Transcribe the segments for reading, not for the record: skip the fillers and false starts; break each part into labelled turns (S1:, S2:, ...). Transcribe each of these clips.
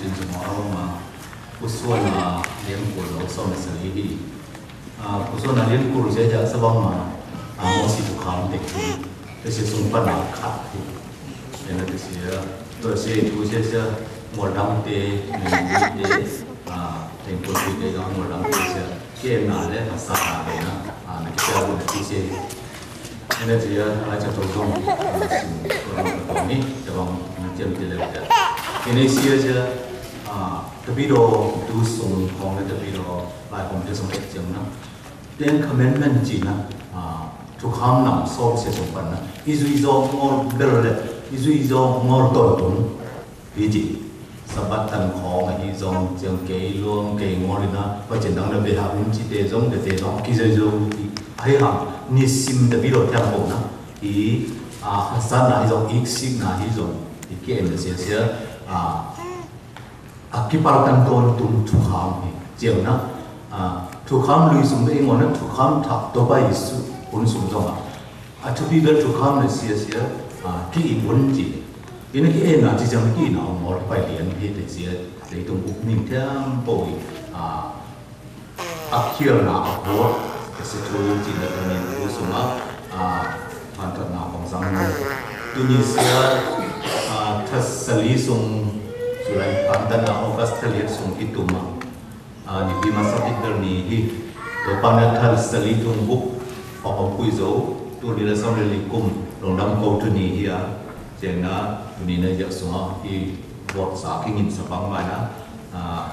S1: tin chúng họ mà cuộc xuân là liên của nó sau này xử lý đi cuộc xuân là liên của sẽ giờ sau mà một sự thuộc hàng để cái sự xung quanh là khác thì nên là cái sự tôi sẽ tôi sẽ một năm để mình để thành phố thì cái đó một năm sẽ cái em nào đấy là sao là đấy nó cái là một cái gì nên là chỉ là cho tôi dùng cái này cho bằng chân thì được cái này xưa chứ cái video tu sungของcái video lạiของcái sung cái chân nó đến commandment chỉ nóทุกคำนำโซ่เสียสมบัตินะอิจุยโจงอเดลเลยอิจุยโจงอตัวตุนดีจีสบัดตันของอิจงเจียงเกยลวงเกยงอเลยนะว่าจะดังเลยไปหาวินจิเตจงเดเตจงกิจโจให้หานิสิมเดบิโรเทียงผมนะอีสันนะอิจงอีกสิ่งนะอิจงอีกเกมเสียเสียกิปาร์ตันโดนตุนทุกคำเจียงนะทุกคำลุยสมเด็จงอนั้นทุกคำทับตัวไปสุคนสมจงทุกปีเกิดทุกคำเลยเสียกี่วันจีทีนี้กี่น่ะที่จะไม่กี่น่ะมอร์ไปเรียนที่เสียในตรงบุกนิ่งเท่าป่วยอักเขียนน่ะอักวอดก็จะถูกจีนแล้วก็เนี่ยรู้สมพันธนาของสังคมตัวนี้เสียทัศลีส่งสุรัยพันธนาออกัสเทเลียส่งที่ตุ่มนี่ที่มาสักที่นี่ที่ตัวปานัทัศลีทุ่งบุกออกคุยโซ่ตัวนี้เราสร้างเรื่องกุมลงดำโคตุนีเฮียเจนนะตัวนี้เนี่ยจะส่งที่บทสาขิงินสปังมานะ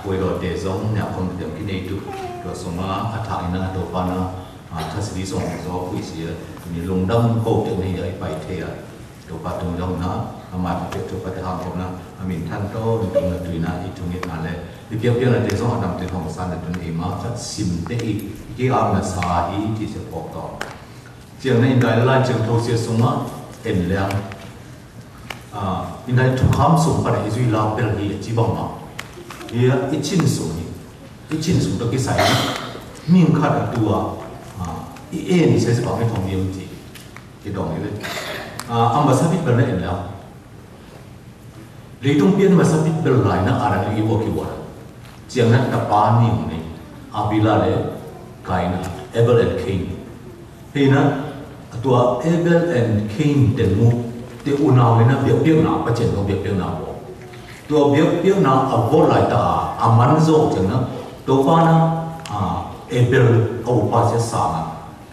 S1: คุยรอเดซงเนี่ยคนเดียวที่ในตัวตัวส่งมาอัฐาอินะตัวปานะทัศนีส่งโซ่คุยเสียตัวนี้ลงดำโคตุนีไปเทียตัวปาตรงยองนะอามาเป็นตัวปฏิหารผมนะอามินท่านโตเป็นตัวตุยนะที่ตรงนี้นั่นแหละที่เพียงเพียงเดซงอันดับที่ของสันตัวนี้มาจัดซิมได้อีกที่อามาสาอีที่จะพบต่อเจียงในอินไดไลน์เจียงโทเสียสมาเห็นแล้วอินไดทุกคำส่งไปในจุยลาเปลฮีจีบังมาเฮียอิชินส่งอิชินส่งตะกี้ใส่มิ่งขัดตัวอีเอ็นใช้สปาไม่ทองเยี่ยมจีที่ดองนี่เลยอัมบาสบิดเป็นอะไรเห็นแล้วรีตรงเปลี่ยนมาสบิดเป็นไรนะอะไรนี่วอกิวะเจียงนั้นตะปานี่มันนี่อาบิลาเลยไกนะเอเบลแอนด์คิงทีนั้นตัวเอเบลแอนด์คิงเดมูเตอุนาวเลยนะเบียบเบียงนาประเจนของเบียบเบียงนาตัวเบียบเบียงนาอวอลายตาอามันโซจังนะตัวป้านะเอเบลเอาป้าเสียสาม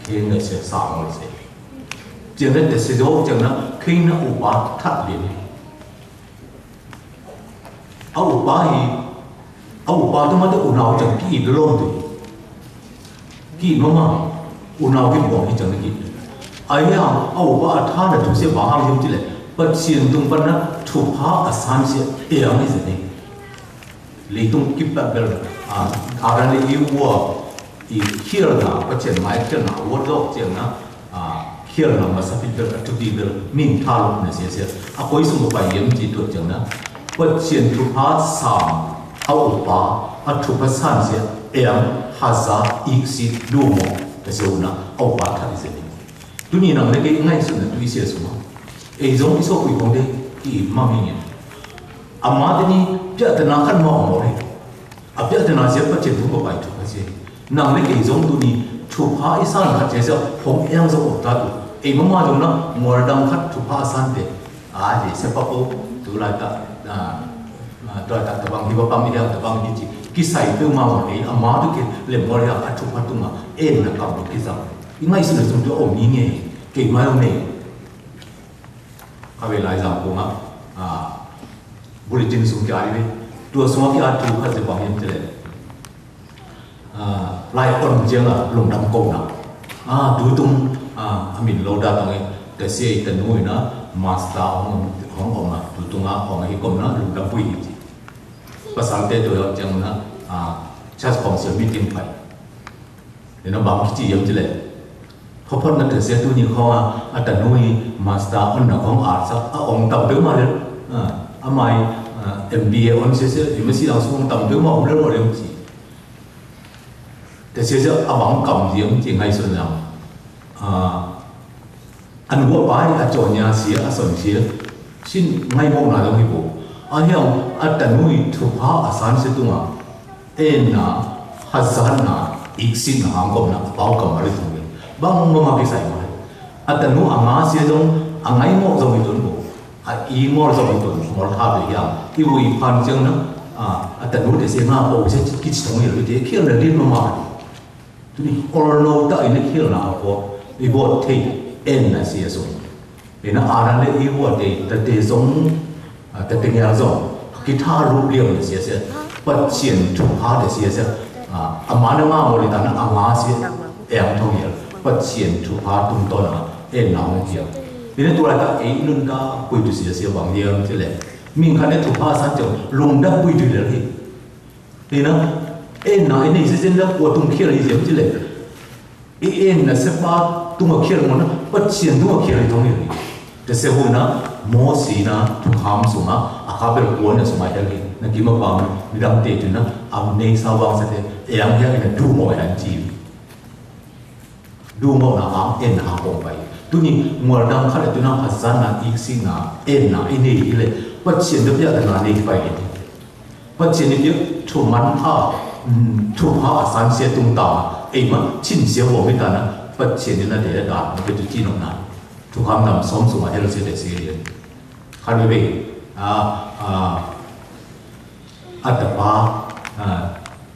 S1: คิงเนี่ยเสียสามเลยเสียจังนั้นแต่เสียโดจังนะคิงนะอุปาทัดเดียนเอาอุปาตัวมันจะอุนาวจังกี่ดลมตัวกี่มั่งอุณาวิบอกที่จังนี้ไอ้เนี่ยเอาว่าท่านถูกเสียบ้าอย่างที่เลยปัจเจียนตรงปันนะถูกพาอาสามเสียเอียงนี่สิเนี่ยเลยตรงกิบแบบเบลอะไรนี่อีวัวอีเขียร์นะปัจเจียนไม้เขียร์นะวัวดอกเจียนนะเขียร์นะมาสับเบลทุกทีเบลมิ่งทารุณเนี่ยเสียอ่ะคุยสมุทรไปเยี่ยมจีตัวจังนะปัจเจียนถูกพาสามเอาว่าถูกพาสามเสียเอียงฮาซาอีกสิดูโมแต่เสียนะเอาว่าทัดเสียตัวนี้นั่งเล็กง่ายสุดนะตัวนี้เสียสมองไอ้จงที่สุขุยของเด็กที่มามีเนี่ยอามาตัวนี้เจ้าตัวนั้นขันมองมองเลยอาเจ้าตัวนั้นเสียปัจเจกทุกข์ไปทุกข์เสียนั่งเล็กไอ้จงตัวนี้ถูกพาอิสานขัดเสียผมเองจะอดตาตัวไอ้มาจงนะมัวดังขัดถูกพาอิสานเด็กเดี๋ยวเสียปั๊บตัวไรตัดตัวตัดตัวบางทีว่าปั๊มไม่ได้ตัวบางทีจีกิใส่ตัวมาหมดเลยอามาตัวเกเล็บมัวเลยอัดถูกพัดตัวมาเอ็นนะกับตัวกิสังยังไงสุดเลยจงตัวอมยิ่งไงเก่งมากเลยข้าเวลาจะพูดมาบุริจินสุขายเลยตัวสมัครที่อาถูกข้าจะบอกยังจะเลยลายคนเจ้าลงดำกงนะดูตรงอามินโลดาตรงนี้แต่เสียแต่นู้นนะมาสตาร์ของออกมาดูตรงของไอ้กลมนะลงดำปุยจีภาษาเตตัวจังนะชัดของเสียมิติมไปเดี๋ยวน้องบางคิดจียังจะเลยเขาพ้นนั่นแต่เสียตัวนี้เขาแต่นู้นมาสตาร์อันนั้นของอาร์ตสักองค์ต่ำเดิมมาเลยไม่ MBA อันเสียยังไม่สิเราส่งต่ำเดิมมาเรื่องอะไรจีแต่เสียบางกำยังจริงให้ส่วนเราอันว่าไปอาจจะเนี่ยเสียส่วนเสียสิ้นไม่มองหน้าตรงนี้ปุ๊บ ayam atanui thupa asan setunga ena hazana iksin hangkom na pau kamari thungi bang mama ki sai mai atanu anga se jong angai mo jong itun bo a I ngor jong itun ngor ha be ya ki wi phan jeng na atanu de se nga bo se ki chong ye de khil na din mama tuni orno ta ina khil na ko I bo thei en na se so ena aran le I bo te jong ta te ya jong ki tha ru liam se se pat chien thu ha de se se amana ma mo le ta na anga se em thong ye pat chien thu ha tum to na en na mo ji ina tu la ta e nun ka pui tu se wang ye se le min kha ne thu ha san jong lung da pui tu le hi ina en na ina se sen da po tum khir hi se ji le en na se pa tum khir mo na pat chien tum khir hi thong ye te se hu na mo si na thu ham su ma akaber ko na su ma ya ki na ki ma pa mi dam te tu na am nei sa wang sa te yang ya ina du mo ya ji du mo na am en ha ko pai tu ni mo dam kha le tu na hasan na ik si na en na ini ile pat chien de ya na nei pai ni pat chien ni thu man ha thu ha san se tung ta e ma chin se wo mi ta na pat chien ni na de da ma ke tu ji no na thu ham nam som su ma hel se de se ye khan be atapa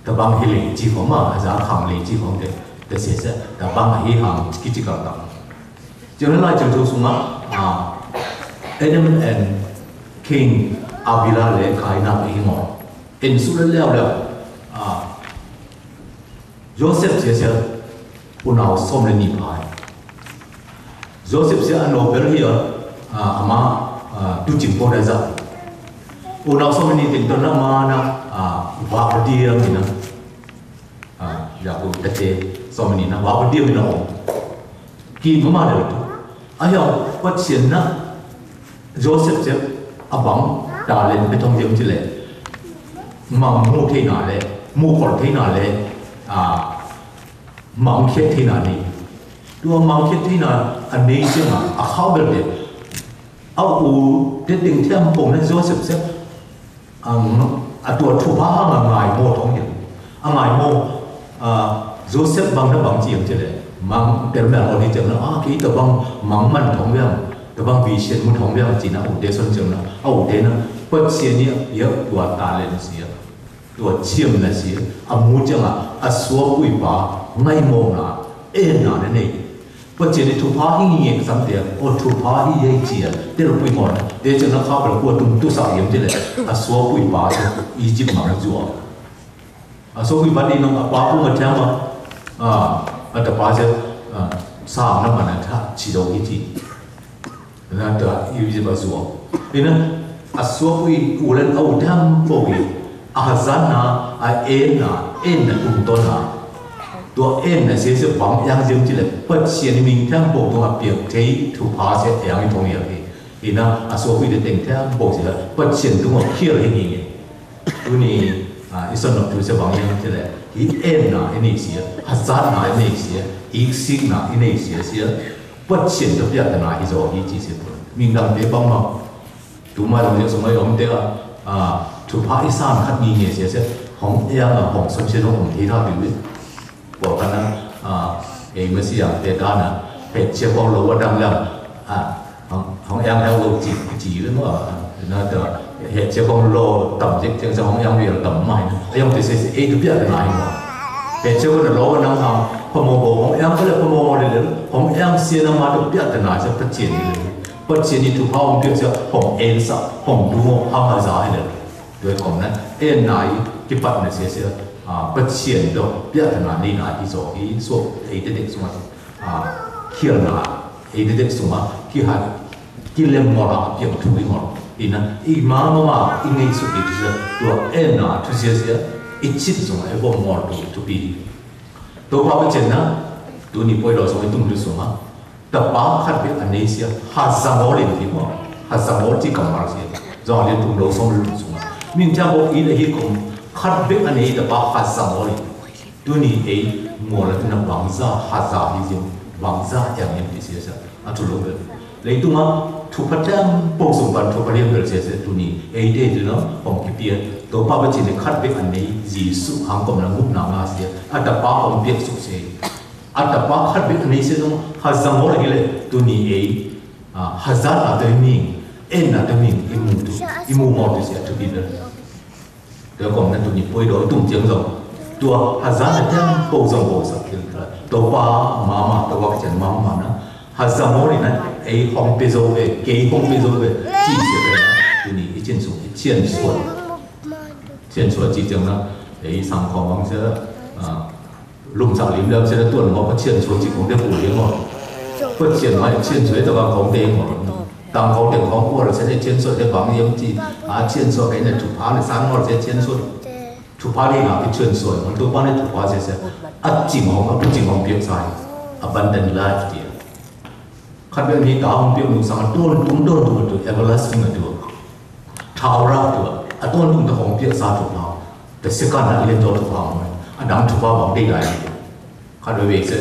S1: tabang hili ji ko ma za kham le ji ko de se se tabang hi ham ki ji ka ta cho nên là chúng tôi xuống Adam and King Abila le khai nam hi ngor in su le leo Joseph se se unao som le ni pai Joseph se ano ber hi ama tu chim po da za unao som ni tin to na ma na wa dia mi na ya ku te som ni na wa dia mi na ki ma de ayo pat chen na Joseph se abang da len be thong yem chi le ma mu the na le mu khol the na le mang khet the na ni tu mang khet the na an nei che ma a khau be de au u de ding thiam pom na Joseph se a tu thu ba ha ngai mo thong yem a ngai mo Joseph bang na bang chi yem che le mang ter na on ni chang na ki ta bang mang man thong yang ta bang vi shen mu thong yang chi na u de son chang na au de na pat chen ni ye tua ta len si tua chiam na si a mu chang a suo pui pa ngai mo na e na ne nei pat chen ni thu pa hi ngi sam te o thu pa hi ye chi de ro pui mo na de chang na kha pa ko tum tu sa yem de le a suo pui pa Egypt ma ju a so pui pa ni no pa pu ma thang ma ada baca sah na mana tak ciro itu, na ada ibu bazuo. Ina aswoi ulen awdam bogi ahzana ena untona. Tua ena sesi bang yang jem cile pat sian ming tam bog tua piak tei tu pase yang itu ni lagi. Ina aswoi de teng tam bog cile pat sian tu mau kira ini. Tu ni isan nak tu sebang yang cile. Ena ini sih, hazana ini sih, iksigna ini sih, pat chen tu dia tanah hijau ini sih pun. Mingdam dia bang mau, tu macam dia semua orang dia tu pak isan kat ni sih, hong yang hong sumsi hong kita dulu, bukan masih yang dia kan, pecah hong lawa dalam, hong yang hong lawa ji itu nak hiện chưa không lô tầm dịch tiếng không em việc tầm mày em thì sẽ tu biết là này mà hiện chưa có lô cái năng hàng không mồ không em có là không mồ được không em xưa năm mà tu biết là này sẽ phát triển đi tu học biết chưa không em sao không đúng không mà giải được rồi còn này em này cái phần này sẽ phát triển được biết là này đi này thì rồi cái số ấy để được xong khi là ấy để được xong khi hai khi làm mỏ là việc thu mỏ ina imama ingai su ki tua ena tu sia ichit so e bo mor to bi to pa chen na tu ni poi lo so tum lu so ma ta pa khat bi anesia ha sa mo le ti mo ha sa mo ti kam mar sia zo le tum lo so lu so ma min cha bo i le hi kom khat bi ane ta pa ha sa mo le tu ni e mo la na bang za ha za hi jin bang za yang ni ti sia sa a tu lo le tu ma thu phát trang bổ sung bản thu phát hiện được sẽ tu ni ấy đây thì nó không kịp tiền tổ ba bên trên khát biết anh ấy gì sự hàng công là ngục nào mà sẽ ăn tập ba không biết sự sẽ ăn tập ba khát biết anh ấy sẽ không hazam mỗi cái này tu ni ấy hazard là tới mình em là tới mình imu một thì sẽ thực hiện được nếu còn nên tu ni bồi đổi tung tiếng rồi tua hazard là trang bổ sung tổ ba mà tổ ba cái chân mà nó hazam mỗi này ấy không biết rồi về cái không biết rồi về chỉ sẽ về tu ni cái chân số trên số chỉ chẳng là ấy sang khó bằng sẽ lùng sạo liếm lâm sẽ là tuần họ có trên số chỉ cũng được phủ liếm họ phát triển lại trên số đó là có tiền họ tăng có tiền có mua là sẽ để trên số để bằng yếm chỉ trên số cái này chụp phá là sáng họ sẽ trên số chụp phá đi là cái trên số còn tôi bán để chụp phá sẽ chỉ mong chỉ mong biết sai abundant life thì khác biệt như cả ông biết mình sang tuần everlasting là được thao ra được tuần tung không biết sao chụp nàoแต่สิ่งการนั้นเรียนตัวถูกต้องดังถูกว่าบอกได้ไงข้าโดยเวกเส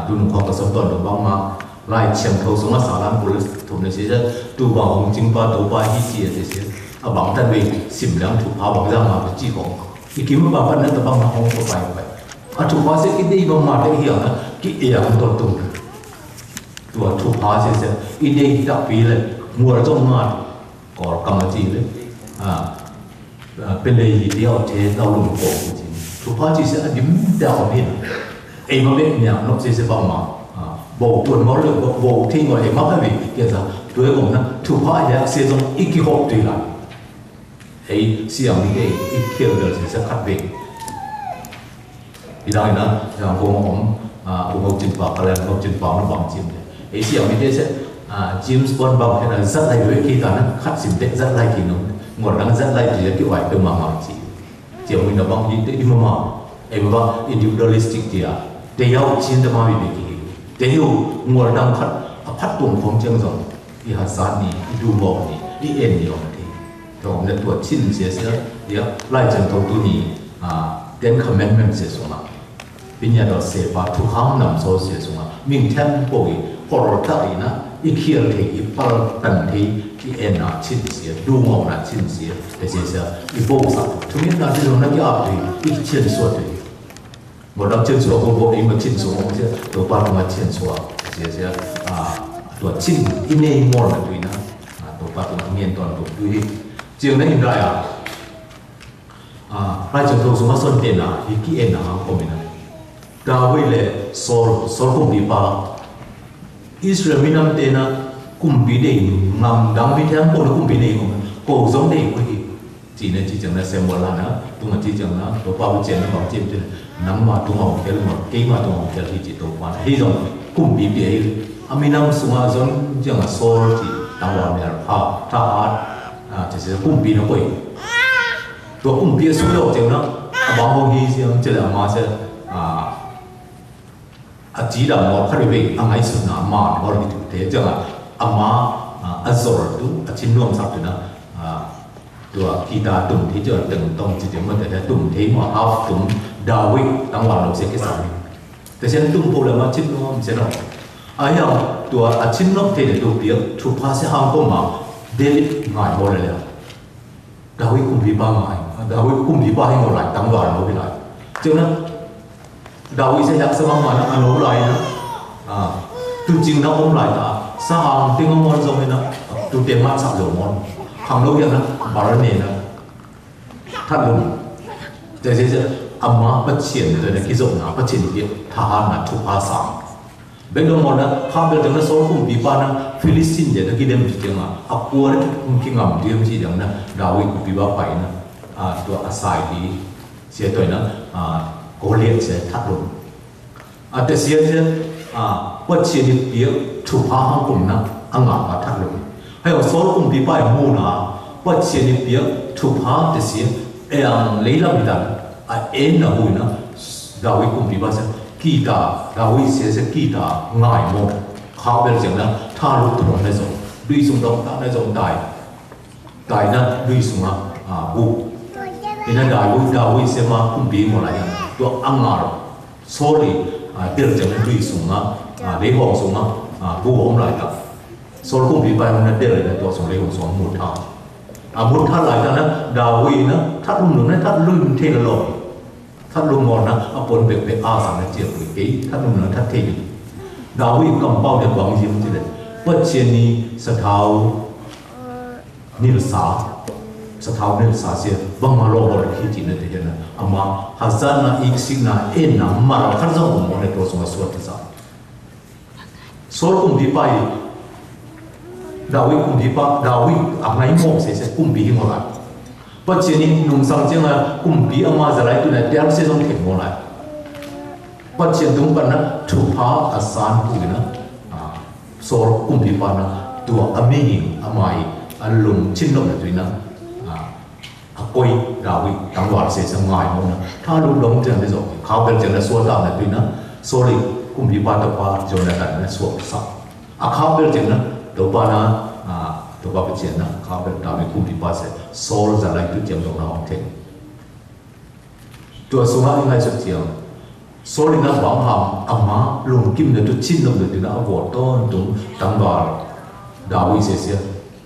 S1: ดูหนุ่มของกระทรวงต้นหนุ่มบางมาไล่เชียงเขาสมัครสารบุรุษถูกในเสียดูบางองค์จิงป้าตัวป้าฮิเจียเสียบางท่านเวกสิมแล้วถูกพาบางเรื่องมาเป็นจี้ของอีกกี่มื่อบางวันนั้นตัวบางมาองค์ก็ไปถูกพาเสียกินได้บางมาได้เหี้ยนะกิเอียงตัวตุ่มตัวถูกพาเสียอีเดียดับปีเลยมัวจงมาก่อกรรมจีเลยเป็นเลยเดียวเทเราลงโป่งจริงทุกภาคที่เสียดิ้มดาวนี่เอ็มมาเป็นเนี่ยนกเสียบ้างมาโบกตัวมอลเลยโบกที่งอยเอ็มมาไม่เป็นเกี่ยวกับตัวผมนะทุกภาคเนี่ยเสียตรงอีกกี่หกตัวละไอ้เสียงนี่เองอีกเกี่ยวกับเสียขัดเบรกอีกอย่างนะอย่างผมจินปากอะไรผมจินปากนั่นบางจิมเลยไอ้เสียงนี่เสียจิมส์บอนบางแค่นั้นสักอะไรด้วยกี่ตอนนั้นขัดสิบเด็กสักอะไรกี่น้องngồi đang rất lại thì cái loại từ mà chỉ mình là bằng những cái mà em bảo individualistic thì để yêu chiến được mà bị cái để yêu ngồi đang phát tuồng phong trương rồi thì hạt sát này du mộ này đi em nhiều thì rồi nên tuổi chín sẽ thì lại chân đầu tu này Ten Commandments sẽ xuống mà bây giờ đó sẽ phải thu hàng nằm số sẽ xuống mà mình thêm bồi bỏ ra cái naอีเขียนที่อีปาตันที่เอ็นอาชินเสียดูมองน่ะชินเสียแต่เสียอีโบสับทุกอย่างนั้นที่เรานักยาดีอีเชียนส่วนดีหมดแล้วเชียนส่วนโบอีมาชินส่วนเสียตัวปามาเชียนส่วนเสียตัวชินอีเนย์มอร์น่ะด้วยนะตัวปาตัวเมียนตอนตัวด้วยเจียงนั้นยังไงรายจังตัวสมัครส่วนเต็นอีกี่เอ็นผมเองนะดาววิเลโซลคงดีปาอิสราเอลมีน้ำเตนะกุมปีเดียงนำดังวิธีนั้นโปรดกุมปีเดียงโปรดสมเด็จพระอิจีนจีจังนะเซมวลานะตรงนั้นจีจังนะตัวป้าวิเจนะบอกจีนจีน้ำมาตรงห้องเกลือหมดเกี่ยมาตรงห้องเกลือที่จีตัวป้าที่ตรงกุมปีเดียอามีน้ำสุมาจนจังโซลจีต่างวันเนี่ยพาท่าจะเสียกุมปีนะไปตัวกุมปีสุดยอดจังนะบางห้องที่เสียงจะมาเสียจีดามอคาริเวอังไอสุนามาบอลที่ถูกเทจังอามาอัซอร์ตุชินนวมสับตุนะตัวกีตาตุ่มที่จะตึงตรงจิตมันแต่ตุ่มที่มาอัฟตุ่มดาวิตั้งวันเราเสียกิสามีแต่เช่นตุ่มโพลมาชินนวมเสียหน่อยไอ้ยังตัวชินนวมเทเดตัวเปียกถูกพาเสียหางก็มาเดลิง่ายบอลเลยดาวิกุมพีบ้าง่ายดาวิกุมพีบ้าให้หมดหลายตั้งวันเราไปหลายจังนั้นดาวิจะอยากสมัครมานะอันนู้นไรนะตัวจริงนะผมไรตาสหางที่งมอนตรงนี้นะตัวเต็มมาสับหลงมอนทำลูกยังนะบาร์เนนะท่านลุงแต่เจ๊อามาปัจเจียนเลยนะคิดว่านะปัจเจียนที่ทหารนะทุกภาษาเบลล์มอนนะข้ามเบลล์จังนะโซลคุมปีปานะฟิลิสตินเดี๋ยวกินเดมจีงอ่ะอักวัวนี่คุมกิงอ่ะเดี๋ยวจีจังนะดาวิคุปีปาไปนะตัวอาศัยดีเสียตัวนะโกเลียนเสียทัดลงแต่เสียว่าเชียร์เดียวถูกพาห้างกลุ่มนะอังอามาทัดลงให้เอาโซลกลุ่มปีป้ายมูนะว่าเชียร์เดียวถูกพาแต่เสียเลยละมิดานนะหูนะดาวิกลุ่มปีป้ายเสียกีตาดาวิเสียกีตาง่ายมากข้าวเป็นเสียงนะท่าลุกถนนในส่งดุยส่งดอกในส่งตายนะดุยส่งบุกนี่นะดาวิเสียมากลุ่มปีหมดเลยตัวอังอาโซลีเดี๋ยวจะไม่ดุยส่งเลี้ยงส่งกูผมไรกับ Sol kum bi pai na der na to song le hong song mut tha mut tha lai ta na Dawi na that lum na that lum the la lo that lum mo na apon be be a sang na che pu ke that lum na that the Dawi kam pau de bang jim ti le pat chen ni sa thau ni sa thau ni sa se bang ma lo lo ki ti na te na ama hazan na ik sing na en na ma ra khan zo mo ne to song so ti sa Sol kum bi pai Dawi kum bi pa Dawi angai mo se kum bi mo la pat chen ni nung sang chang a kum bi ama za lai tu na tiang se song thek mo la pat chen dung pa na thu pha asan tu na Sol kum bi pa na tua amini amai alum chin lo na tu na koi Dawi tang wa se sang ngai mo na tha lu long chang de zo khao bel chang na so ta na tu na sorry kum bi pa ta pa jo na ta na so sa khao bel chang na to pa na to pa chen na khao bel ta me kum bi pa se Sol za lai tu chang lo na ong theng tua sunga ngai so chiang Sol na bang ham ama lung kim na tu chin lo tu na vo ton tu tang ba Dawi se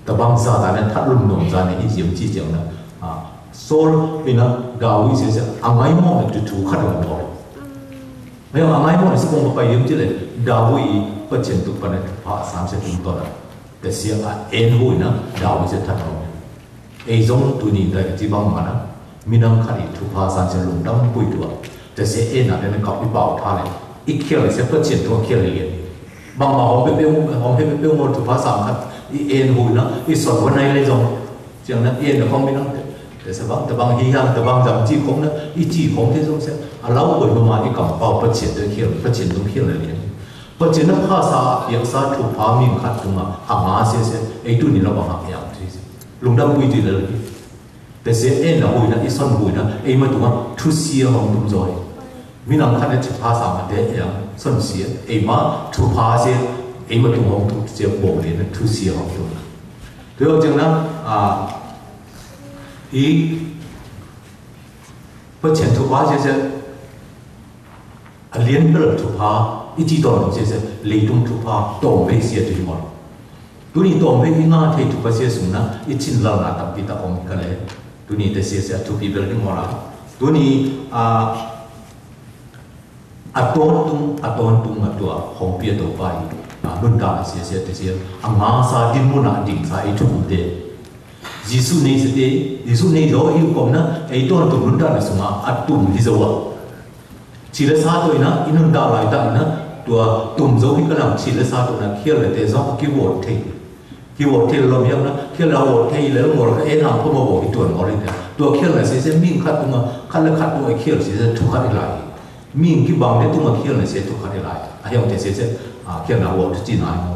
S1: ta bang sa ta na that lum nong za ne hi jim chi chang na Sol ina Dawi se angai mo na tu thu khat lo moไม่ว่าไงพวกนี้สกุลไปยืมจีเลยดาวิก็เช่นตุปนัดพระสามสิบตัวนะแต่เสียเอ็นหุยนะดาวิจะทัดเราไอ้จงตัวนี้ได้จีบังมานะมีนังขัดอีทุพาสามสิบลุงดำปุยตัวแต่เสียเอ็นอะไรนั่นกับอีเบาท่าเลยอีเขียวเลยเสียก็เช่นตัวเขียวเลยบางมาห้องเปี้ยวห้องเปี้ยวหมดทุพาสามขัดอีเอ็นหุยนะอีสดวันไหนเลยจงจังนั้นเอ็นห้องไม่นั่งแต่สบายแต่บางทีแต่บางจำจีคงนะอีจีคงที่สงสัยเราเปิดมาอีกกับเป่าประเชียนตัวเขียวประเชียนตัวเขียวเลยประเชียนนั้นภาษาอย่างซาถูกพามีขัดตรงมาหางาเสียไอ้ตัวนี้เราบอกหางอย่างที่ลุงดำคุยดีเลยแต่เสียเอ็นเราคุยนะอีสันคุยนะไอ้มาตัวทุเสียของตุ้มจอยมีนังขัดจะภาษามาเดียอย่างสันเสียไอ้มาทุภาเสียไอ้มาตัวของตุ้มเสียโบกเลยนะทุเสียของตุ้มโดยจังนั้นอีประเชียนถูกว่าเสียเลี้ยงเปลือกถูกพาอีจีตอนเสียเลยตุ้มถูกพาตอมไปเสียถึงหมดตัวนี้ตอมไปง่ายที่ถูกไปเสียสุนัขอีชินเราหน้าตับปีตาอมกันเลยตัวนี้แต่เสียถูกปีเปลือกถึงหมดละตัวนี้อัตโนตุ้งตัวของเปียตัวไปรุ่นดาเสียแต่เสียงาซาดินมุนาดิ่งซาไอถูกเดยิสุนี่สิยิสุนี่เราอีกคนนะไอตัวตุ้งรุ่นดาเนี่ยสมาอัตตุ้มที่จะว่าชีเลสาตัวนะอินุนดาลายตานะตัวตุ่มโจที่กำลังชีเลสาตัวนะเขียนเลยแต่ซอกกีวอร์ดเทเราเพียงนะเขียนเราวอร์ดเทแล้วหมดก็เอ็นหางพวกมาบอกอีตัวหมดเลยตัวเขียนเลยเสียมิ่งคัดตัวมาคัดแล้วคัดตัวไอเขียนเสียทุกขัดไหลมิ่งที่บางเนี่ยตัวมาเขียนเลยเสียทุกขัดไหลไอ้ยังแต่เสียเขียนเราวอร์ดจีนายมั้ง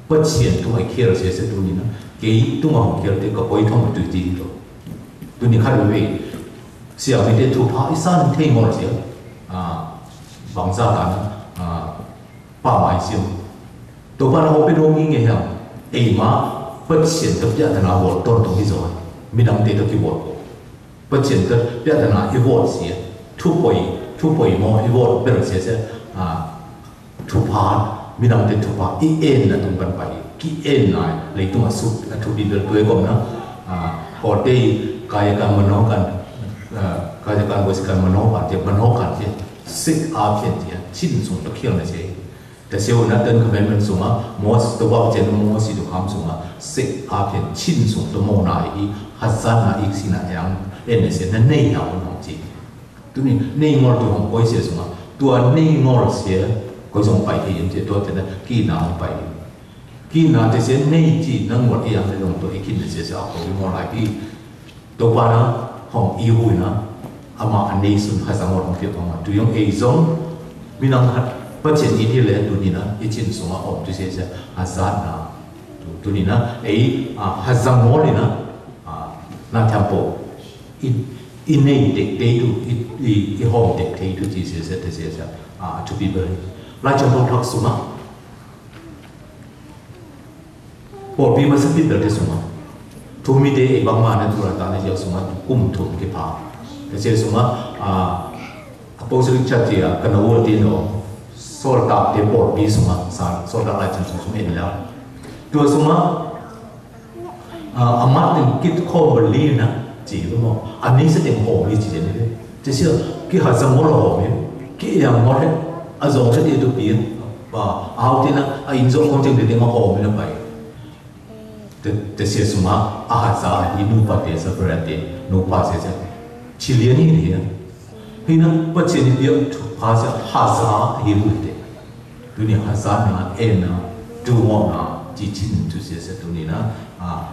S1: ปัจเจียนตัวไอเขียนเสียตัวนี้นะเกี่ยตัวมาเขียนเด็กก็ไปท่องตัวจีนตัวนี้คัดไว้เสียไม่ได้ถูกพาอิสานเทงหมดเสียบางซาตันป่าไม้เสียงตัวบ้านเราเป็นโรงยิงไงฮะไอ้มาเปิดเสียงกับยาธนาวอดต้นตรงที่ซอยมีดังเตะตะกี้วอดเปิดเสียงกับยาธนาอีวอดเสียทุกป่วยมออีวอดเป็นเสียทุกพานมีดังเตะทุกพานอีเอ็นนะตรงกันไปกี่เอ็นนายเลยตัวสุดทุกดีเดือดตัวก่อนนะพอได้กายกรรมมโนกันกายกรรมวิสิกรรมมโนกันเจ็บมโนกันเจ็บสิกอาเพียนเดียชินส่งตะเคียนเลยใช่แต่เซลล์นั้นเดินขึ้นไปมันส่งอ่ะมอสตัวว่าเจนมอสตัวคำส่งอ่ะสิกอาเพียนชินส่งตัวโมนาอีฮัสซันนาอีกสินะยังเอ็นเสียนั่นเนยเอาของจริงตัวนี้เนยงอตัวของก้อยเสียส่งอ่ะตัวเนยงอเสียก้อยส่งไปที่ยังเจตัวแต่นั้นกีนาไปกีนาแต่เสียเนยจีนั่งหมดเองในลงตัวอีกกินเสียเอาของมอนาอีตัวว่านะของอีหุยนะอามาอันนี้สุดท้ายสังวรของเพียบมาตัวยังเอซงมีนังหัดปัจจัยนี้ที่เลยตัวนี้นะอีชินสงฆ์ออกตัวเสียฮัซานนะตัวนี้นะไอ้ฮัซังโมเลยนะน่าทำโปอินเนยเด็กเตดูอีห้องเด็กเตดูที่เสียแต่เสียทุบีเบอร์ไล่จำพวกทักสุนัขพอปีมาสักปีเบอร์ที่สุนัขทุกมีเดย์บางมาในตัวตาในเจ้าสุนัขกุ้มถุงที่พาแต่เจ้าสุนัขพวกสิ่งชัดเจนกันเอาที่โน่โซลตาเดบอร์ปีสุนัขสารโซลตาไล่จนสุนัขเห็นแล้ว ตัวสมะอามัดหนึ่งกิดข้อมันลีนะจีบมั้งอันนี้แสดงโอ้ยจีเจนี่เลยจะเชื่อกี่หาสมอลหอมเนี่ยกี่อย่างหมดเลยอาจจะได้ดูเปลี่ยนว่าเอาที่นะอินโซคงจะได้เด็กมาหอมไม่ไปแต่เสียสมะอาหารสาอินูปาเตสเปรตเตนูปาเสจะชิลีนี่เนี่ยที่นั่นปัจจัยนี้เดียวถูกภาษาหาสาฮิรุเตตัวนี้หาสาเนี่ยเอ็นนะดูมองนะจีจินทุเสียตัวนี้นะ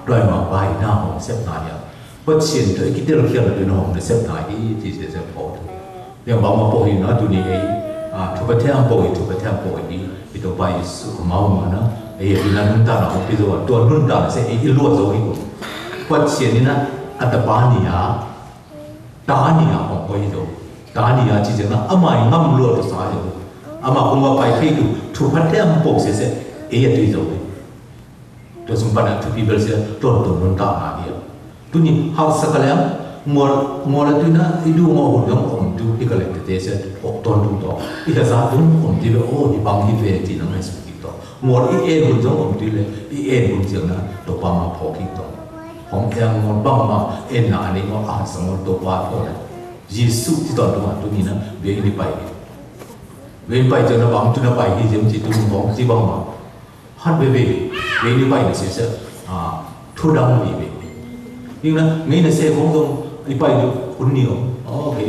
S1: ด้วยมาใบหน้าของเสพนายปัจจัยตัวคิดเรื่องเกี่ยวกับตัวน้องในเสพนายที่เสียพออย่างบางมาปอยนะตัวนี้ทุกประเทศปอยทุกประเทศปอยที่ตัวไปสุขมาวันนะไอ้ที่นั่นนุ่นตาหน้าของพี่ตัวนุ่นตาเนี่ยไอ้ลวดโซ่อีกปัจจัยนี้นะอัตปานียตานียของปอยตัวตานียจริงๆนะอามางั้มลวดตัวสายตัวอามาคงว่าไปที่ดูทุกประเทศปอยเสียไอ้ตัวตัวตัวสมบัติทุกปีเบลเสียตัวนุ่นตาหน้าเนี่ยตัวนี้หากสักแล้วมัวแล้วตัวนั้นที่ดูมัวหุ่นยังผมดูที่ก็เลยเตะเสียตอนดูต่อที่จะสาธุผมที่แบบโอ้ที่บางที่เวทีนั่งให้สุดต่อมัวที่หุ่นยังผมที่เลยที่หุ่นเสียงนะตัวปามาพอคิดต่อผมยังมัวบ้างมาหนานี่ก็สมมติตัวปาโอ้เลยยิสุที่ตอนตัวนี้นะเวียนไปจนบางจุดไปที่จะมีตัวของที่บางมาฮันเวียนไปเนี่ยเสียทุดังวียิ่งนะงี้นะเสียของตรงไอ้ไปดูคนเดียวโอเค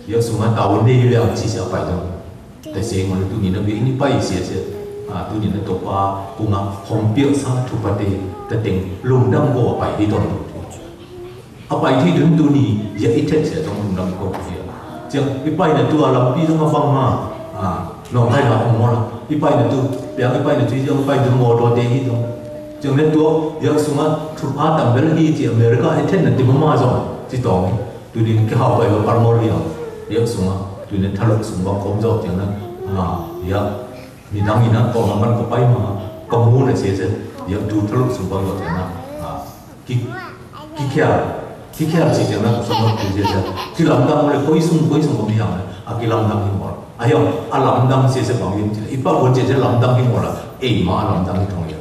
S1: ยกสมมติตาวันนี้อยู่แล้วที่จะไปตรงแต่เสียงมันตัวนี้นะวิ่งไปเสียตัวนี้นะตัวปลากูงาหอมเปรี้ยวซาทุกประเดี๋ยวแต่เต็งลุงดำก็ไปที่ตรงเอาไปที่ถึงตัวนี้อย่าอิจฉาเสียตรงลุงดำก็เสียจังไอ้ไปเนี่ยตัวเราพี่ต้องมาฟังมาลองให้เราเอาหมดไอ้ไปเนี่ยตัวเปลี่ยนไอ้ไปเนี่ยที่จะไปถึงโมโดเดที่ตรงจังนั้นตัวยกสมมติทุกภาคต่างเวลาที่อเมริกาไอ้เท่นนั่นที่มันมาส่งที่ตรงตัวนี้ก็เข้าไปว่าปาร์โมเรียยกสมมติตัวนี้ทะลุสมบัติของเราจังนั้นยกมีดังนี้นะพอมันก็ไปมาก็มูนเสียยกดูทะลุสมบัติเราจังนั้นกี่แค่จริงๆนะสมมติตัวเสียที่ลำดังเลยคุยส่งก็ไม่เอาเลยกี่ลำดังที่หมดไอ้ยังลำดังเสียบางอย่างที่อีกป้าคนเจลำดังที่หมดละมาลำดังที่ตรงนี้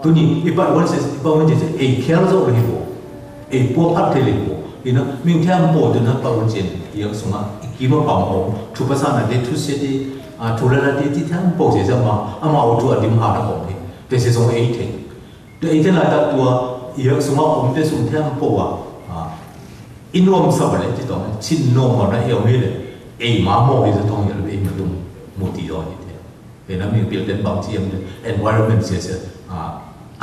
S1: ตัวนี้อีกบ้านวันเสร็จอีกบ้านวันเสร็จแค่เราจะเอาไปบ่พวกพัดเทเลบ่นี่นะมีแค่หมดนะบ้านวันเสร็จยังสมมติกี่มาปั๊มเอาทุกภาษาเนี่ยได้ทุกเสียดีทุกเรื่องที่แค่หมดเสียจะมาเอาตัวดิมหาหน้าของนี่แต่เสียส่งเท่งแต่เท่งอะไรตัวยังสมมติผมจะส่งแค่หมดอินโนมสับอะไรที่ตรงนั้นชินโนมอะไรเอวนี่เลยมาโม่ที่จะต้องอย่างไรมาดูมุติดอนนี่เห็นไหมมีเปลี่ยนเป็นบางที่มัน environment เสีย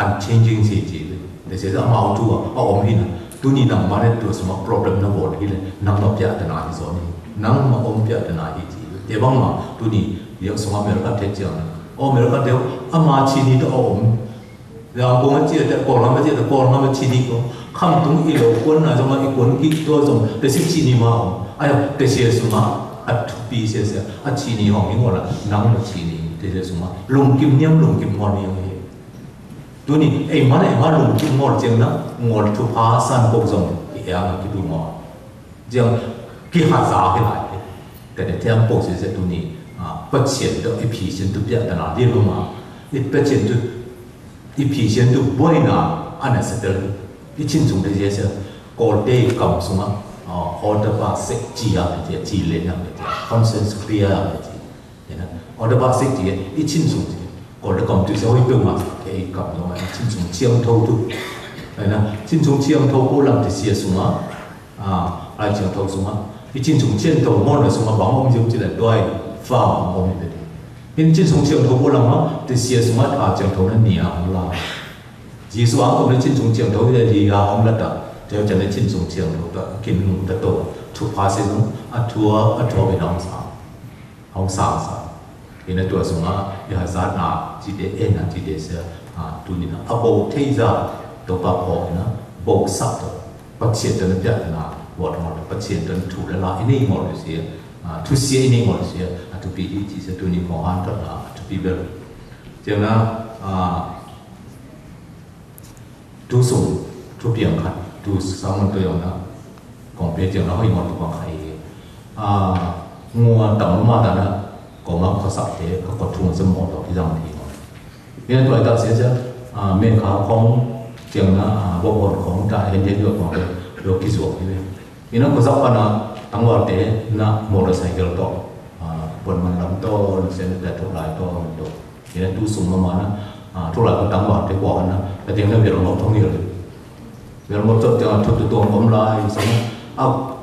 S1: unchanging สิจีเลยแต่เสียจะมาตัวเอาอมหินตัวนี้นั่งมาได้ตัวสมมติ problem นั่งบอดที่เลยนั่งมาเปียตนาที่ส่วนนี้นั่งมาอมเปียตนาที่จีแต่บางมาตัวนี้เดี๋ยวสมมติเมริกาเทเจียนโอ้เมริกาเดียวมาชีนี่ตัวอมแล้วพวกมันเจียแต่ก่อนเราไม่เจียแต่ก่อนเราไม่ชีนี่ก็คำตรงอีโลคนนะสมมติอีคนกี่ตัวสมแต่สิ่งชีนี่มาไอ้แต่เสียสมมติอัดทุบปีเสียชีนี่ห้องนี้หมดละนั่งมาชีนี่แต่เสียสมมติลงกิมเนียมลงกิมงอนยังไงตัวนี้มาลงที่งอจังนะงอทุพาสันปกจงที่เองที่ดูงอจังที่หาสาขึ้น来แต่ในเที่ยงปกเสียตัวนี้ปัจเจกตัวอีพีเช่นตัวเปียตนาเรียกมาอีปัจเจกตัวอีพีเช่นตัวบ่อยนะอันนั้นเสร็จอีชิ้นส่งได้เสียก็ได้กำสมออเดอร์บาสิกจีอะไรจีเลนอะไรคอนเซนส์เคลียร์อะไรจีนะออเดอร์บาสิกจีอีชิ้นส่งก็ได้กำตัวเสียให้ตัวมากับเราชิ้นส่งเชียงทดูนะชิ้นส่งเชียงทกูลำที่เสียสมาอะไรเชียงทสมาที่ชิ้นส่งเชียงทมอนเลยสมาบางองค์จะได้ด้วยฟ้าองค์นี้เป็นชิ้นส่งเชียงทกูลำที่เสียสมาถ้าเชียงทนั้นเนี่ยของเราจีสว่างก็เป็นชิ้นส่งเชียงทที่ดีงามระดับเดี๋ยวจะได้ชิ้นส่งเชียงทตัวกินนุ่มตัวทุกภาษาหนุ่มทัวเป็นองศาเห็นตัวสมยาซานาจีเดเอ็นจีเดเสียตัวนี้นะโบเทียตัวปะพอนะโบสับตัวปัจเจกตัวนั้นจะนะวอดหมดปัจเจกตัวถูกแล้วละอันนี้หมดเลยเสียทุเสียอันนี้หมดเสียทุกปีที่จีเสียตัวนี้ของฮันตัวนะทุกปีเบลเจ้านะทุกส่งทุกเพียงขัดทุกสามัญตัวอย่างนะของเพียงเจ้านะให้หมดตัวใครงัวต่ำมาแต่นะก็มาเขาสับเทเขาก็ทุ่งสมองดอกที่ดังทีหมด nên tuổi ta sẽ miền khá không chẳng bộ hồn không trả hiện trên được mà được cái ruộng như vậy vì nó có dọc là tăng vào tế là motorcycle to buồn mình lắm to sẽ là thuộc lại to được thì nó tu sung mà nó thuộc lại có tăng vào tế quả nó là tiếng là việc nó thông nhiều rồi việc nó cho thuộc từ tuồng bấm lại xong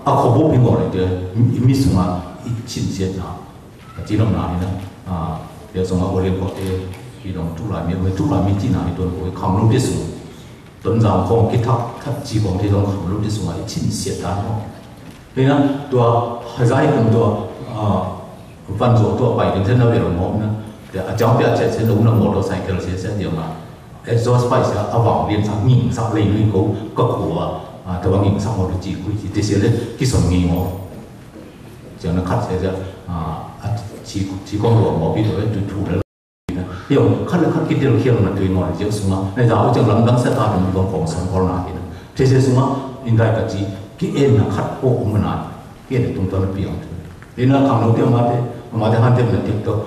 S1: không bố pin ngồi này thì mít sung mà chín xiết nào chỉ đồng nào nữa để xong mà liên quan tới thì đồng thuộc lại miếng chỉ nào thì tuần cuối không lúc biết sung tuần sau không kết thúc chỉ còn thì đồng không lúc biết sung mà chín xiết đó nên làตัวgiải cùngตัวvăn dụngตัวbảy đến nó về đồng một nữa để trong việc sẽ đúng là motorcycle sẽ điều mà exhaust pipe sẽ ở vòng liên sang nhìn sang lên lên cố các của từ bằng nhìn sang một chỉ quy thì sẽ lên cái phần nghi ngờ cho nó cắt sẽ chỉ con của một cái đối thủ là hiểu cắt cái điều khiêng là tùy ngồi chứ xuống này giáo cho lắm đang sẽ tạo được một phòng sống còn lại thế sẽ xuống in đại cái gì cái em là cắt bộ mà nói cái này chúng tôi là biểu nên là khẳng đầu tiên mà thế han thêm là tiếp tục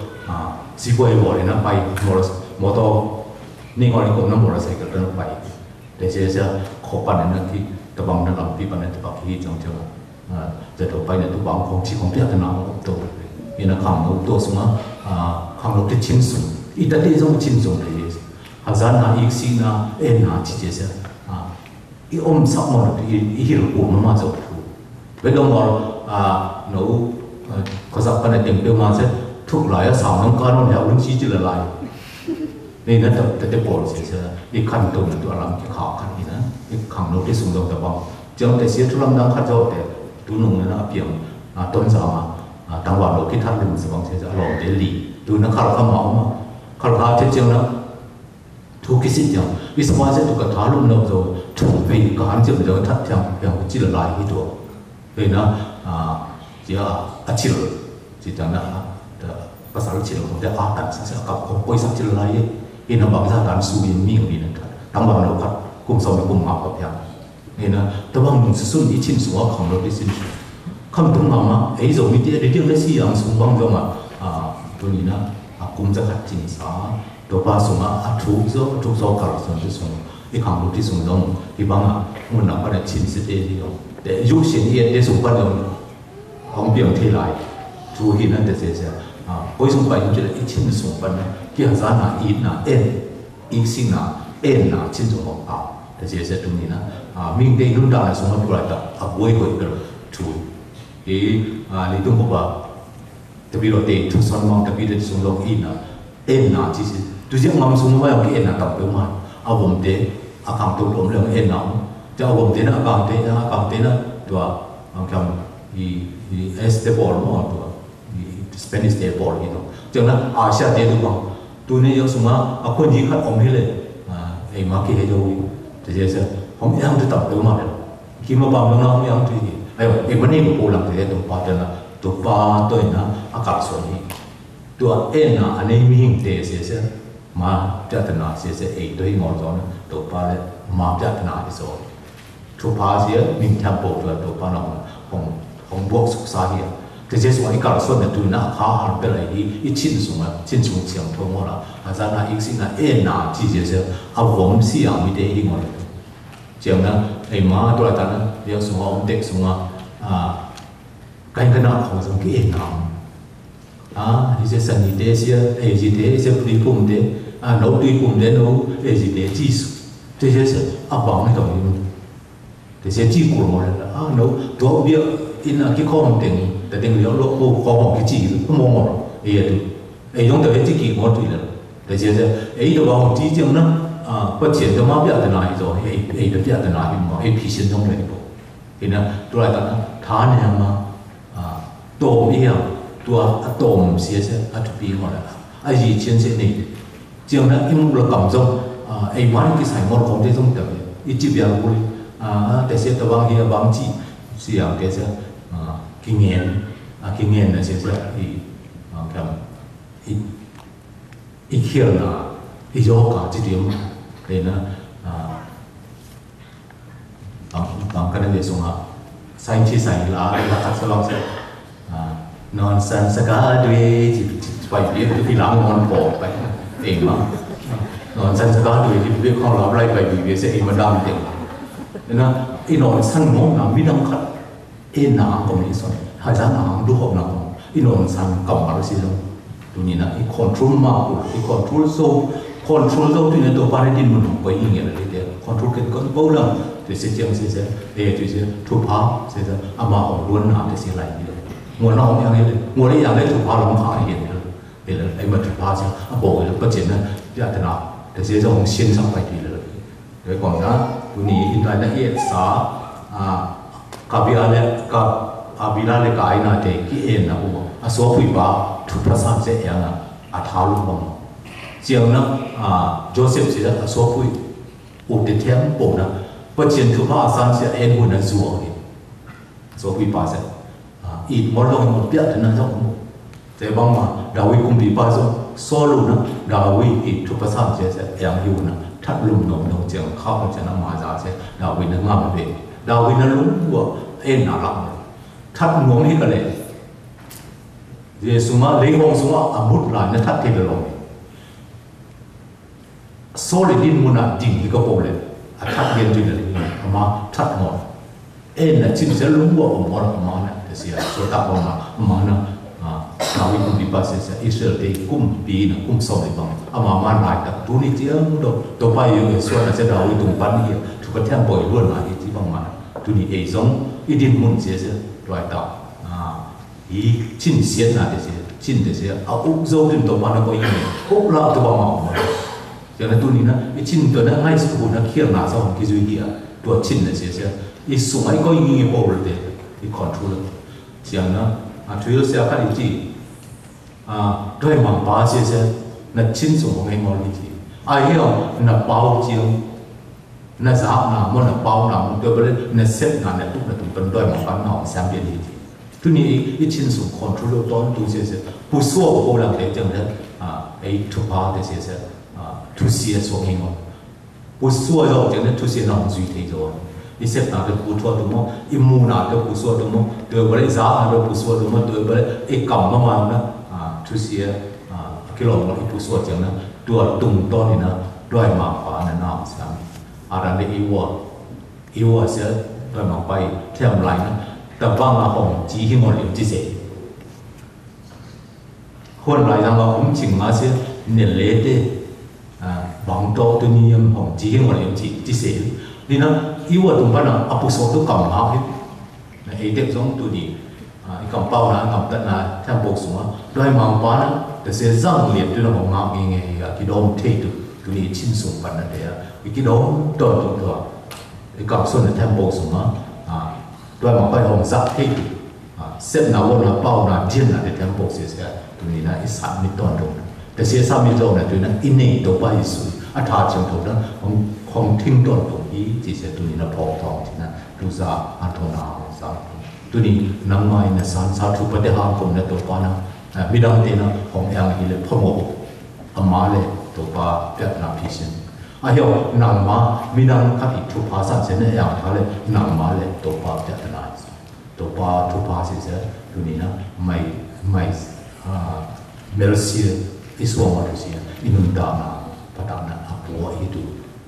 S1: chỉ quay bỏ để nó bay motor nên gọi là cũng nó motorcycle nó bay để sẽ khó bàn nó thì tập bằng nó làm tí bàn nó tập bằng khi trong trường giờ đầu bay này tụ bằng không chỉ không biết thế nào cũng tốt nên là khẳng đầu tôi xuống khẳng đầu cái chính số ít nhất là trong chính số này hazan na iksi na en na chỉ sẽ i sắc một thì hiểu của nó mà rồi với đồng hồ nó có sắc cái này tiền tiêu mà sẽ thuộc lại sáu năm con nó hiểu đúng chỉ là lại nên nó tập bộ sẽ đi khăn tụng tụi làm cái khó khăn gì đó cái khẳng nó cái sùng đồng tập bằng trong cái xíu chúng làm đang khăn cho để tu nung nó biểu tuân giáo mà đang vào đầu cái thắt lưng sẽ bằng sẽ lỏng để lì tu nó khá là máu mà khá là thế chứ nó thu cái gì chẳng vì sao mà sẽ tụ cả tháo luôn đâu rồi thủ vì cả anh chịu được thắt theo chỉ là lại cái chỗ vì nó chỉ chỉ chỉ chẳng làภาษาจีนของแต่อาตัดสักกับคนป่วยสักจีนอะไรเห็นเราบอกว่าการสู้ยินมีอย่างนี้นะครับตั้งวันเราครับกลุ่มสมัยกลุ่มหากับอย่างเห็นนะแต่ว่ามึงสุดที่ชิ้นส่วนของเราได้สิ้นคำตรงมาไอ้ส่วนนี้ที่เรื่องได้สี่อย่างส่วนบางอย่างตัวนี้นะกลุ่มจะขัดจินสาตัวป้าส่วนทุกโซการส่วนที่ส่วนไอ้คำรู้ที่ส่วนตรงที่บางมันนับเป็นชิ้นสิเดียวแต่ยุคสิ่งที่ได้ส่วนกันเดียวของเปลี่ยนที่ไรทุกที่นั่นแต่เสียcuối xung quanh chúng ta ít chín xung quanh này kia giá là ít là ít sinh là là chín số học ảo để sẽ chúng mình mình đây lúc đó là xung quanh lại đó cuối được chú thì lý tưởng của bà đặc biệt là tiền thu son mong đặc biệt là xung quanh ít là chỉ tôi riêng mong xung quanh cái là tập biểu mà vùng thế càng tốt lắm lượng nào cho vùng thế nó càng thế nóตัวcàng thì stable màตัวSpanish day ball gitu. Jangan Asia day tu bang. Tu ni yang semua aku ni kan om hele. Maki he jauh. Jadi saya om yang tu tak tahu mana. Kima bang orang yang tu ni. Ayo, mana ni pulang tu tu pada na tu pa tu na akak soni. Tu na ane mihing day saya ma jatuh na saya tu ingor tu tu pa ma jatuh na itu. Tu pa saya minta tempo tu pa na hong buat sukses dia. thế giới số ấy cả số này tụi nó khá hẳn bên này ít chín số chiang thong mà là ra là ít xin là na chỉ là vốn xí à mới để đi ngồi chiang na mà tôi là ta nó số ông tech số cái nào không giống cái na thì sẽ sản gì thế gì thế sẽ đi cùng thế nấu đi cùng thế nấu gì thế chỉ thế sẽ bảo này đồng ý thế sẽ chỉ của một là nấu tôi biết in là cái kho tiềnแต่เดี๋ยวเราขอบอกที่จีก็มองหมดต้องแต่ที่กี่งอตุยเลยแต่เจ้าเดี๋ยวบอกที่จังนะก็เฉียนจะมาเบียดแต่ไหนตัวเบียดแต่ไหนมาพิชิตตรงไหนปุ๊บเห็นนะตัวอะไรกันนะฐานเนี่ยมาตัวมีอ่ะตัวตัวมันเสียทุกปีหมดเลยยี่เชียนเสียนี่จังนะมุกเรากำจงมันที่ใส่หมดของที่ต้องแต่จีบยาบุรีแต่เสียตัวบางทีบางจีเสียแกเสียkinh nghiệm là sẽ thì cầm ít khi là ít do cả chỉ điểm để nó bằng cái này xuống học sai chỉ sai là các salon sẽ non san saka đuôi chỉ phải biết cái làm ngon bỏ vậy để mà nó dân sẽ có được cái việc không làm lại bởi vì sẽ im đam tiếng nên là nó săn ngóng là mi đam khát in nào cũng như vậy hay là nào đủ học nào nó săn cầm vào cái gì đó tụi nhìn là cái control mà cái control đâu tụi nó đâu phải đi mình không có ý nghĩa là cái control cái con bao lần thì sẽ chẳng sẽ thì sẽ thu phá sẽ mà họ luôn làm thì sẽ lại như vậy nguồn nó không như vậy nguồn đấy là thu phá lòng khá hiện được thì là em mà thu phá chứ bộ cái bất chính là thế nào thì sẽ do xuyên sang phải thì là đấy còn đó tụi nhìn hiện tại là hiện xã kabila le kai na te ki en na u so phui ba thu prasad se ya na thao lu bang chiang na Joseph se da so phui u te thiam po na pa chen thu ba san se en hu na zuo ni so phui pa se it mo long mo pya na zo mo te bang ma da wi kum bi pa so lu na da wi it thu prasad se yang hu na that lum no chiang khao cha na ma za se da wi na nga ma be da wi na lu wo en na la thắt ngón hết cả lệ, về xuống mà lấy hông xuống mà mút lại nó thắt thì được rồi, số lượng đi muốn là chỉnh thì có bộ lệ, thắt liền thì là mà thắt ngón, em là chính sẽ lúng vào mà này, thì sẽ số tạo mà nó nào đi cùng đi bắt sẽ Israel thì cũng bị nó cũng xong rồi bằng, mà lại là tu ni tiếng đâu, tôi phải yêu số là sẽ đầu đi tung bắn hier, chụp cái thêm bồi luôn là chỉ bằng mà tu ni ấy giống ít đi muốn sẽ loại tạo ý chín xiết là thế chín thế gì úc dâu trên tổ mà nó có ý nghĩa úc là tổ bằng mỏng mà cho nên tôi nghĩ là cái chín tôi nó ngay sự nó khiêng là sao cái duy nghĩa tôi chín là gì ý sung ấy có ý nghĩa bao rồi đấy ý control chẳng nó chủ yếu sẽ cái gì đôi mảng ba gì là chín sung không hay món gì ai hiểu là bao chiêu nó giá nào muốn là bao nào tôi biết nó xếp nào là lúc là tụi bên đôi mảng bán nào sang bên gì tu ni ít chín sung control toàn tu gì不说我两天讲的哎出发的些tu sĩ số hình ngon不说rồi讲的tu sĩ nào duy thế rồi đi xếp nào được不错đúng không imu nào được不错đúng không được bởi giá nào được不错đúng không được bởi cái cầm mà nó tu sĩ cái lòng nó不错讲的ตัวตุ่มต้นนี่นะด้วยมาฟ้านั่นน่ะสังอะไรได้อีวัวเสียด้วยมาไปเที่ยวไหลนะแต่ว่ามาของจีที่มันอยู่ที่เสคนไหลทางเราผมชิงมาเสียเนี่ยเละเด้บางโตตัวนี้ยังของจีที่มันอยู่ที่เสนี่นะอีวัวตรงบ้านน่ะอภิโสตุกรรมมาให้ไอ้เด็กสองตัวนี้กำเป้านะกำตัดนะแทบปกสูงด้วยมาฟ้านะแต่เสียจังเลียดด้วยของงามเองกิโดมเทตุตัวนี้ชิ้นสูงปันนั่นเดียวกิโดมตัวกับส่วนในแทมโบสูงด้วยมาไปของสักเทตุเส้นหนาวนหนาเป้าหนาเจียนหนาในแทมโบเสียตัวนี้นะอีสานมิตรตรงแต่เสียสามิตรนะตัวนั้นอินนี่ตัวไปสุดอัฐาเชิงถูกนั้นของทิ้งต้นตรงนี้ที่เสียตัวนี้นะพอทองที่นั้นดูซาอันโทนาซาตัวนี้นำมาในสารสาธุปฏิหารกรมในตัวปานะมิดังเตนะของเองเลยพมกอามาเลยตัวปาเปียนาพิชินอาเหี่ยวนำมามิดังขับอีกทุพาสันเสนเองเขาเลยนำมาเลยตัวปาเปียนาตัวปาทุพาสิเสตัวนี้นะไม่เมลซีอิสวามาตุซีอินุนดานาพัฒนาอัปวะอิตุ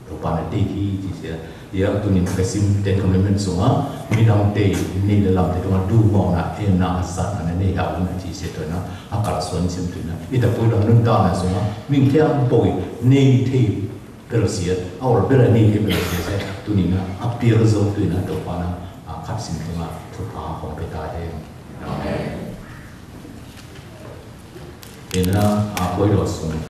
S1: ตัวปาเนี่ยตีที่เสียya tu ni kesim ten commitment semua minang te ni dalam te tuan du mau na ena asat na ni ha un ti se to na akal suan sim tu na ita poi la nun ta na semua ming thiam poi nei the per sia awal per ni ke per sia tu ni na appear zo tu na to pa na khat sim tu na thu pa hong pe ta he amen ena poi lo sum